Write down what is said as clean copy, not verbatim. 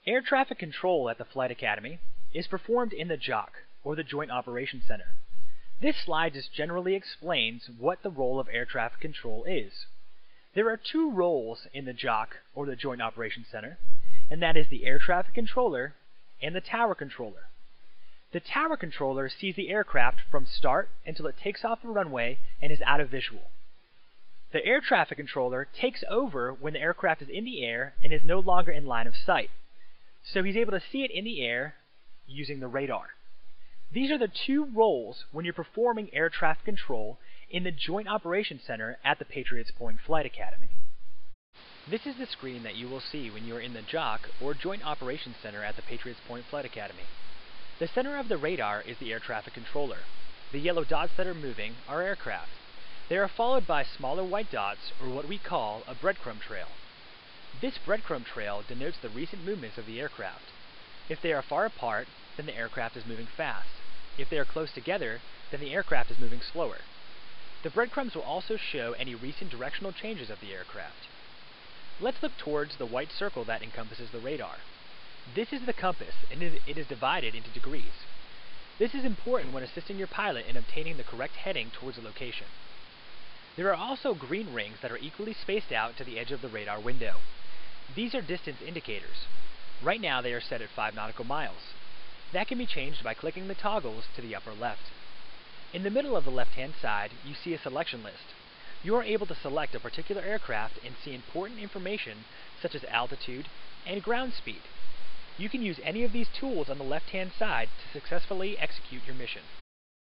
Air traffic control at the Flight Academy is performed in the JOC, or the Joint Operations Center. This slide just generally explains what the role of air traffic control is. There are two roles in the JOC, or the Joint Operations Center, and that is the air traffic controller and the tower controller. The tower controller sees the aircraft from start until it takes off the runway and is out of visual. The air traffic controller takes over when the aircraft is in the air and is no longer in line of sight. So he's able to see it in the air using the radar. These are the two roles when you're performing air traffic control in the Joint Operations Center at the Patriots Point Flight Academy. This is the screen that you will see when you are in the JOC, or Joint Operations Center at the Patriots Point Flight Academy. The center of the radar is the air traffic controller. The yellow dots that are moving are aircraft. They are followed by smaller white dots, or what we call a breadcrumb trail. This breadcrumb trail denotes the recent movements of the aircraft. If they are far apart, then the aircraft is moving fast. If they are close together, then the aircraft is moving slower. The breadcrumbs will also show any recent directional changes of the aircraft. Let's look towards the white circle that encompasses the radar. This is the compass, and it is divided into degrees. This is important when assisting your pilot in obtaining the correct heading towards a location. There are also green rings that are equally spaced out to the edge of the radar window. These are distance indicators. Right now they are set at 5 nautical miles. That can be changed by clicking the toggles to the upper left. In the middle of the left-hand side, you see a selection list. You are able to select a particular aircraft and see important information such as altitude and ground speed. You can use any of these tools on the left-hand side to successfully execute your mission.